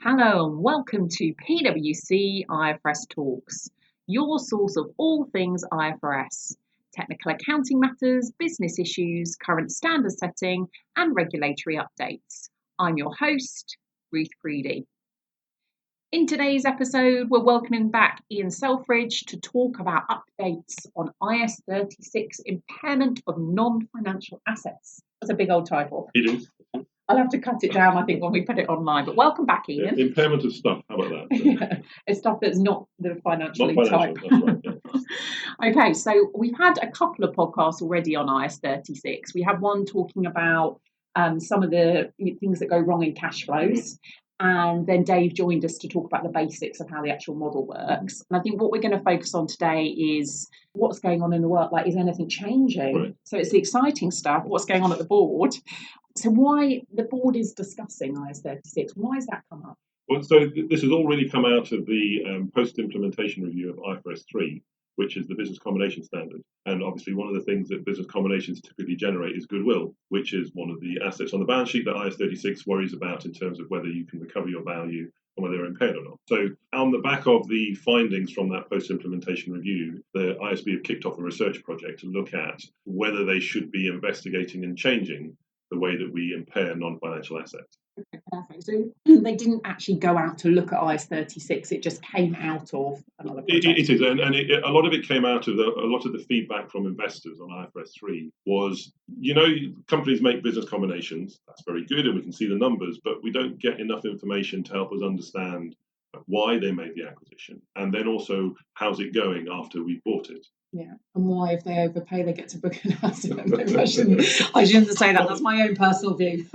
Hello and welcome to PwC IFRS Talks, your source of all things IFRS, technical accounting matters, business issues, current standard setting and regulatory updates. I'm your host, Ruth Breedy. In today's episode, we're welcoming back Ian Selfridge to talk about updates on IAS 36 impairment of non-financial assets. That's a big old title. It is. I'll have to cut it down, I think, when we put it online. But welcome back, Ian. Impairment of stuff. How about that? Yeah, it's stuff that's not the financially type. That's right, yeah. Okay, so we've had a couple of podcasts already on IAS 36. We had one talking about some of the things that go wrong in cash flows. And then Dave joined us to talk about the basics of how the actual model works. And I think what we're going to focus on today is what's going on in the world. Like, is anything changing? Right. So it's the exciting stuff, what's going on at the board. So why the board is discussing IAS 36? Why has that come up? Well, so this has all really come out of the post-implementation review of IFRS 3, which is the business combination standard. And obviously one of the things that business combinations typically generate is goodwill, which is one of the assets on the balance sheet that IAS 36 worries about in terms of whether you can recover your value and whether they're impaired or not. So on the back of the findings from that post-implementation review, the ISB have kicked off a research project to look at whether they should be investigating and changing the way that we impair non-financial assets. Okay, perfect. So they didn't actually go out to look at IAS 36, it just came out of another project. It is, and a lot of it came out of a lot of the feedback from investors on IFRS 3 was, companies make business combinations, that's very good, and we can see the numbers, but we don't get enough information to help us understand why they made the acquisition, and then also how's it going after we bought it. Yeah, and why, if they overpay, they get to book an asset. I shouldn't say that. That's my own personal view.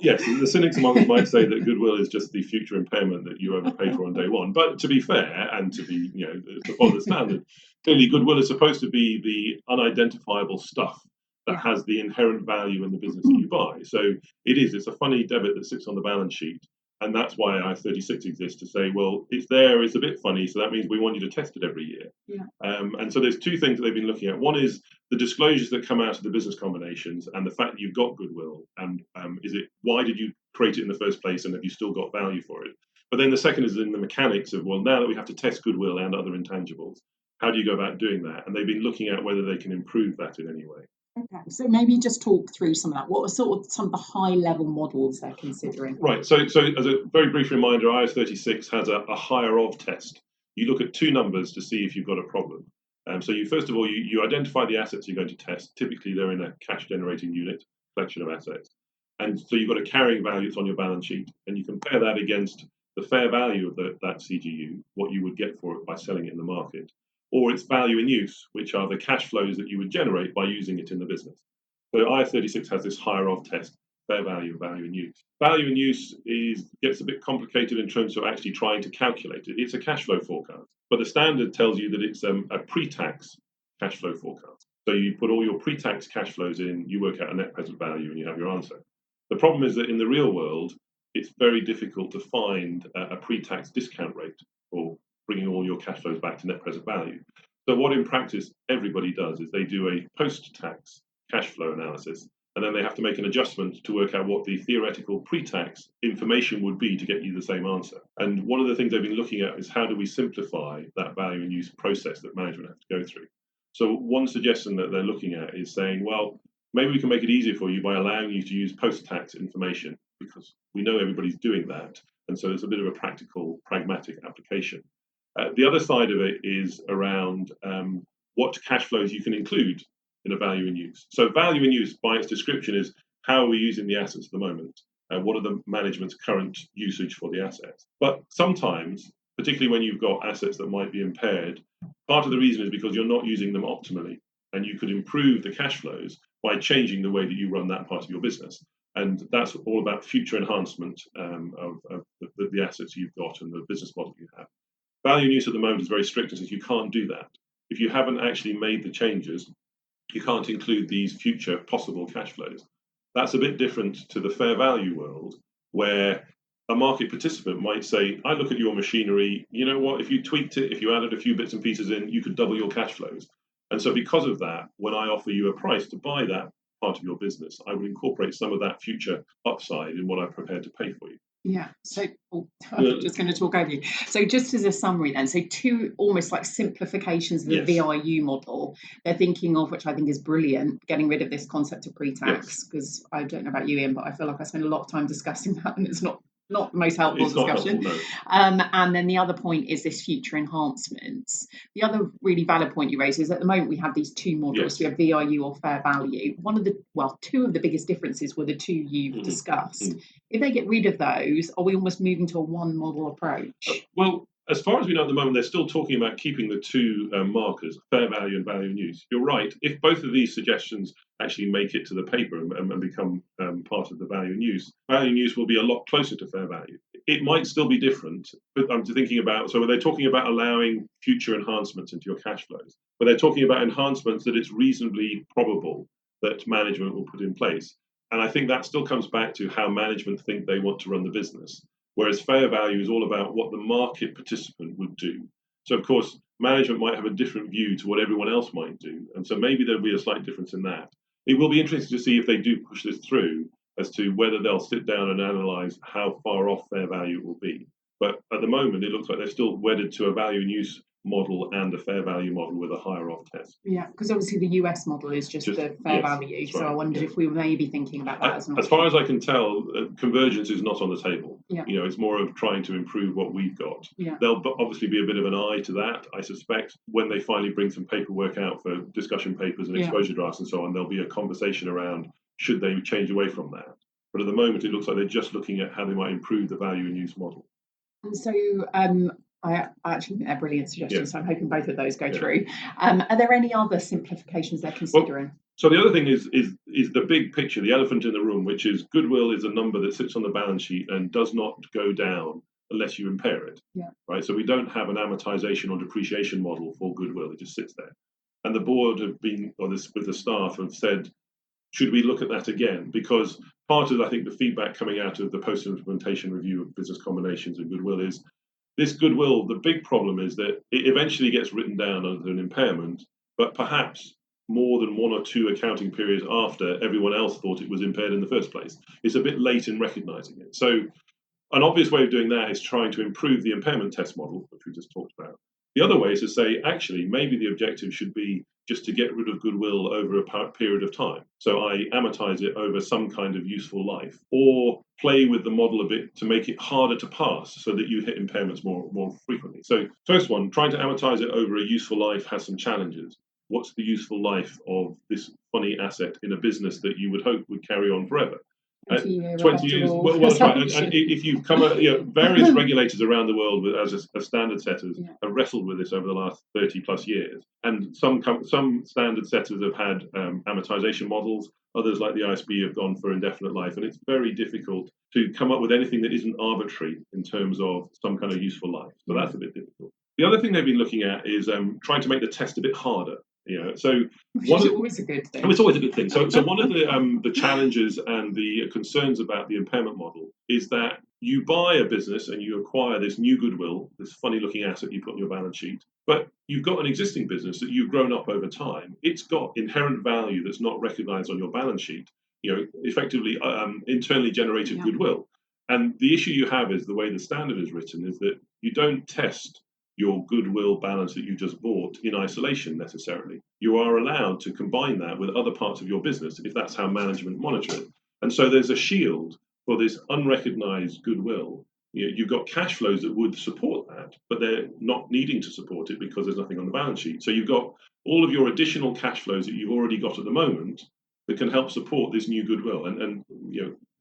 Yes, the cynics among us might say that goodwill is just the future impairment that you overpay for on day one. But to be fair, and to be, to follow the standard, clearly goodwill is supposed to be the unidentifiable stuff that has the inherent value in the business that you buy. So it's a funny debit that sits on the balance sheet. And that's why IAS 36 exists, to say, well, it's there, it's a bit funny, so that means we want you to test it every year. Yeah. And so there's two things that they've been looking at. One is the disclosures that come out of the business combinations and the fact that you've got goodwill. And why did you create it in the first place, and have you still got value for it? But then the second is in the mechanics of, well, now that we have to test goodwill and other intangibles, how do you go about doing that? And they've been looking at whether they can improve that in any way. Okay, so maybe just talk through some of that. What are sort of some of the high-level models they're considering? Right, so as a very brief reminder, IAS 36 has a higher of test. You look at two numbers to see if you've got a problem. So first of all, you identify the assets you're going to test. Typically, they're in a cash-generating unit, collection of assets. And so you've got a carrying value that's on your balance sheet, and you compare that against the fair value of that CGU, what you would get for it by selling it in the market, or its value in use, which are the cash flows that you would generate by using it in the business. So IAS 36 has this higher of test, fair value and value in use. Value in use gets a bit complicated in terms of actually trying to calculate it. It's a cash flow forecast, but the standard tells you that it's a pre-tax cash flow forecast. So you put all your pre-tax cash flows in, you work out a net present value, and you have your answer. The problem is that in the real world, it's very difficult to find a pre-tax discount rate for bringing all your cash flows back to net present value. So what in practice everybody does is they do a post-tax cash flow analysis, and then they have to make an adjustment to work out what the theoretical pre-tax information would be to get you the same answer. And one of the things they've been looking at is how do we simplify that value and use process that management have to go through. So one suggestion that they're looking at is saying, well, maybe we can make it easier for you by allowing you to use post-tax information, because we know everybody's doing that. And so it's a bit of a practical, pragmatic application. The other side of it is around what cash flows you can include in a value in use. So value in use, by its description, is how are we using the assets at the moment? What are the management's current usage for the assets? But sometimes, particularly when you've got assets that might be impaired, part of the reason is because you're not using them optimally. And you could improve the cash flows by changing the way that you run that part of your business. And that's all about future enhancement of the assets you've got and the business model you have. Value in use at the moment is very strict and says you can't do that. If you haven't actually made the changes, you can't include these future possible cash flows. That's a bit different to the fair value world, where a market participant might say, I look at your machinery, you know what, if you tweaked it, if you added a few bits and pieces in, you could double your cash flows. And so because of that, when I offer you a price to buy that part of your business, I would incorporate some of that future upside in what I'm prepared to pay for you. Yeah. So I'm just going to talk over you. So just as a summary then, so two almost like simplifications of the Yes. VIU model they're thinking of, which I think is brilliant, getting rid of this concept of pre-tax, because I don't know about you, Ian, but I feel like I spend a lot of time discussing that and it's not the most helpful It's not discussion. helpful, no. And then the other point is this future enhancements. The other really valid point you raised is at the moment we have these two models. Yes. We have VIU or fair value. Two of the biggest differences were the two you've discussed. If they get rid of those, are we almost moving to a one model approach? Well, as far as we know at the moment, they're still talking about keeping the two markers, fair value and value in use. You're right. If both of these suggestions actually make it to the paper and become part of the value in use will be a lot closer to fair value. It might still be different, but I'm thinking about, so they're talking about allowing future enhancements into your cash flows, but they're talking about enhancements that it's reasonably probable that management will put in place. And I think that still comes back to how management think they want to run the business. Whereas fair value is all about what the market participant would do. So, of course, management might have a different view to what everyone else might do. And so maybe there'll be a slight difference in that. It will be interesting to see if they do push this through as to whether they'll sit down and analyse how far off fair value it will be. But at the moment, it looks like they're still wedded to a value and use model and a fair value model with a higher off test. Yeah, because obviously the US model is just the fair value. So right. I wondered if we were maybe thinking about that as an option. As far as I can tell, convergence is not on the table. Yeah. It's more of trying to improve what we've got. Yeah. There'll obviously be a bit of an eye to that, I suspect, when they finally bring some paperwork out for discussion papers and exposure drafts and so on. There'll be a conversation around should they change away from that. But at the moment, it looks like they're just looking at how they might improve the value and use model. And so I actually think they're brilliant suggestions, so I'm hoping both of those go through. Are there any other simplifications they're considering? So the other thing is the big picture, the elephant in the room, which is goodwill is a number that sits on the balance sheet and does not go down unless you impair it. Yeah. Right. So we don't have an amortization or depreciation model for goodwill. It just sits there. And the board have been, with the staff, have said, should we look at that again? Because part of, I think, the feedback coming out of the post-implementation review of business combinations and goodwill is this goodwill, the big problem is that it eventually gets written down as an impairment, but perhaps more than one or two accounting periods after everyone else thought it was impaired in the first place. It's a bit late in recognizing it. So an obvious way of doing that is trying to improve the impairment test model, which we just talked about. The other way is to say, actually, maybe the objective should be just to get rid of goodwill over a period of time. So I amortize it over some kind of useful life, or play with the model a bit to make it harder to pass so that you hit impairments more frequently. So first one, trying to amortize it over a useful life has some challenges. What's the useful life of this funny asset in a business that you would hope would carry on forever? 20 years. Well, that's right. And if you've come, various regulators around the world, as standard setters, have wrestled with this over the last 30 plus years. And some standard setters have had amortization models. Others, like the ISB, have gone for indefinite life. And it's very difficult to come up with anything that isn't arbitrary in terms of some kind of useful life. So that's a bit difficult. The other thing they've been looking at is trying to make the test a bit harder. Which is always a good thing. It's always a good thing. So one of the challenges and the concerns about the impairment model is that you buy a business and you acquire this new goodwill, this funny-looking asset you put on your balance sheet, but you've got an existing business that you've grown up over time. It's got inherent value that's not recognized on your balance sheet. Effectively internally generated goodwill. And the issue you have is the way the standard is written is that you don't test your goodwill balance that you just bought in isolation necessarily. You are allowed to combine that with other parts of your business if that's how management monitor it. And so there's a shield for this unrecognized goodwill. You've got cash flows that would support that, but they're not needing to support it because there's nothing on the balance sheet. So you've got all of your additional cash flows that you've already got at the moment that can help support this new goodwill. And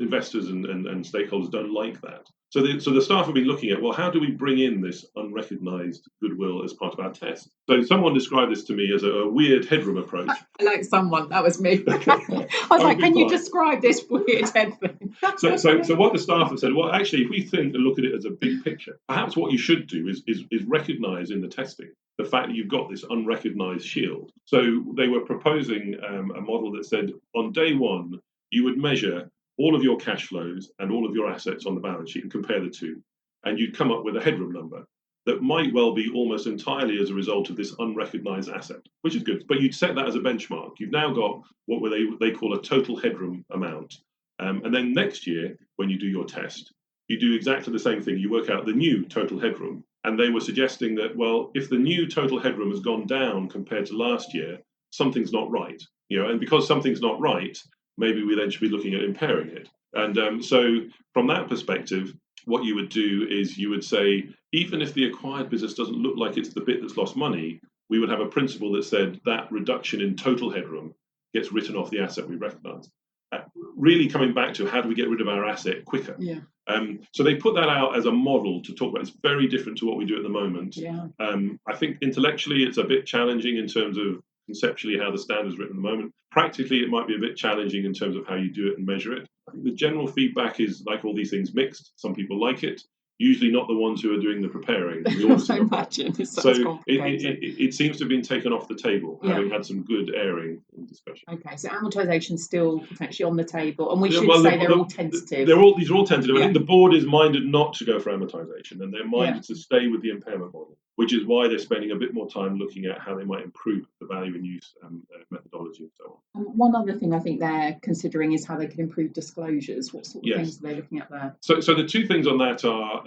investors and stakeholders don't like that. So the staff have been looking at, well, how do we bring in this unrecognized goodwill as part of our test? So someone described this to me as a weird headroom approach. I like someone, that was me. I was like, can you describe this weird headroom? So what the staff have said, well, actually, if we think and look at it as a big picture, perhaps what you should do is recognize in the testing the fact that you've got this unrecognized shield. So they were proposing a model that said on day one, you would measure all of your cash flows and all of your assets on the balance sheet and compare the two. And you'd come up with a headroom number that might well be almost entirely as a result of this unrecognized asset, which is good. But you'd set that as a benchmark. You've now got what they call a total headroom amount. And then next year, when you do your test, you do exactly the same thing. You work out the new total headroom. And they were suggesting that, well, if the new total headroom has gone down compared to last year, something's not right. And because something's not right, maybe we then should be looking at impairing it. And so from that perspective, what you would do is you would say, even if the acquired business doesn't look like it's the bit that's lost money, we would have a principle that said that reduction in total headroom gets written off the asset we recognise. Really coming back to how do we get rid of our asset quicker? Yeah. So they put that out as a model to talk about. It's very different to what we do at the moment. Yeah. I think intellectually it's a bit challenging in terms of conceptually how the standard's written at the moment. Practically, it might be a bit challenging in terms of how you do it and measure it. I think the general feedback is, like all these things, mixed. Some people like it. Usually not the ones who are doing the preparing. I imagine. It seems to have been taken off the table, having had some good airing and discussion. Okay, so amortisation still potentially on the table, and we should say they're all tentative. These are all tentative. I think the board is minded not to go for amortisation, and they're minded to stay with the impairment model, which is why they're spending a bit more time looking at how they might improve the value in use methodology and so on. One other thing I think they're considering is how they can improve disclosures. What sort of things are they looking at there? So the two things on that are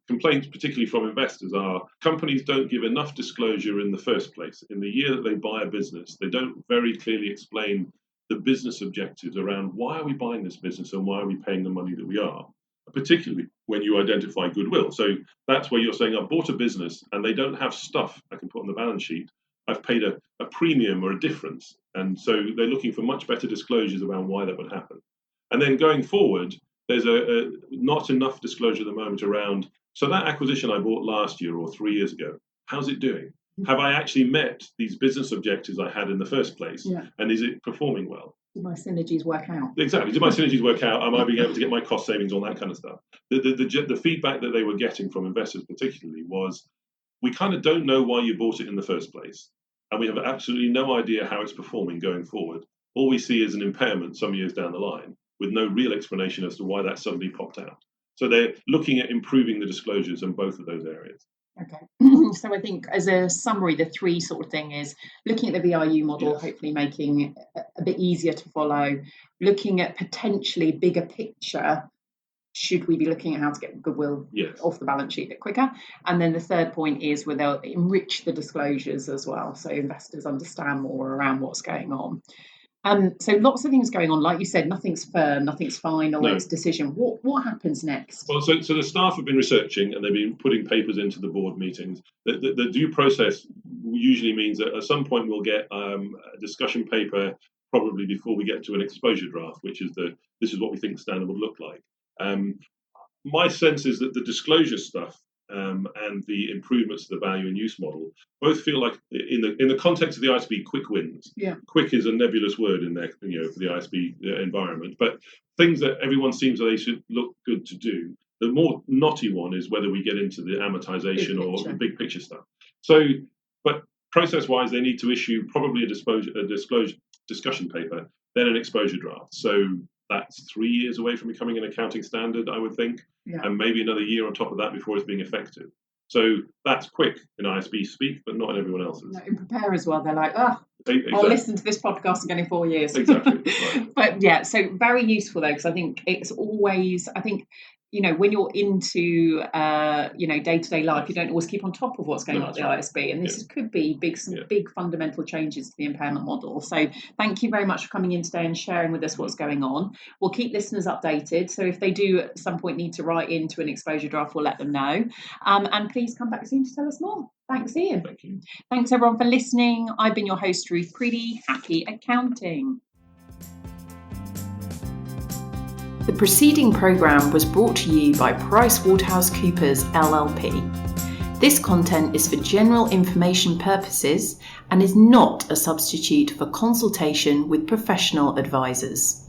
complaints, particularly from investors, are companies don't give enough disclosure in the first place. In the year that they buy a business, they don't very clearly explain the business objectives around why are we buying this business and why are we paying the money that we are, particularly when you identify goodwill. So that's where you're saying, I've bought a business and they don't have stuff I can put on the balance sheet. I've paid a premium or a difference. And so they're looking for much better disclosures around why that would happen. And then going forward, there's a not enough disclosure at the moment around, so that acquisition I bought last year or 3 years ago, how's it doing? Have I actually met these business objectives I had in the first place? Yeah. And is it performing well? Did my synergies work out? Exactly. Did my synergies work out? Am I being able to get my cost savings, all that kind of stuff? The feedback that they were getting from investors particularly was, we kind of don't know why you bought it in the first place. And we have absolutely no idea how it's performing going forward. All we see is an impairment some years down the line with no real explanation as to why that suddenly popped out. So they're looking at improving the disclosures in both of those areas. Okay. So I think as a summary, the three sort of thing is looking at the VRU model, hopefully making it a bit easier to follow, looking at potentially bigger picture. Should we be looking at how to get goodwill off the balance sheet a bit quicker? And then the third point is where they'll enrich the disclosures as well, so investors understand more around what's going on. So lots of things going on. Like you said, nothing's firm, nothing's final, it's decision. What happens next? Well, so the staff have been researching and they've been putting papers into the board meetings. The due process usually means that at some point we'll get a discussion paper, probably before we get to an exposure draft, which is this is what we think the standard would look like. My sense is that the disclosure stuff and the improvements to the value and use model both feel like, in the context of the ISB, quick wins. Yeah. Quick is a nebulous word in there, for the ISB environment, but things that everyone seems that they should look good to do. The more knotty one is whether we get into the amortization or the big picture stuff. So, but process-wise, they need to issue probably a disclosure discussion paper, then an exposure draft. So that's 3 years away from becoming an accounting standard, I would think, and maybe another year on top of that before it's being effective. So that's quick in ISB speak, but not in everyone else's. No, in Prepare as well, they're like, exactly. I'll listen to this podcast again in 4 years. Exactly. Right. But so very useful though, because I think it's always, when you're into, day-to-day life, you don't always keep on top of what's going on at the ISB. And this could be some big fundamental changes to the impairment model. So thank you very much for coming in today and sharing with us what's going on. We'll keep listeners updated. So if they do at some point need to write into an exposure draft, we'll let them know. And please come back soon to tell us more. Thanks, Ian. Thank you. Thanks, everyone, for listening. I've been your host, Ruth Preedy. Happy accounting. The preceding programme was brought to you by PricewaterhouseCoopers LLP. This content is for general information purposes and is not a substitute for consultation with professional advisors.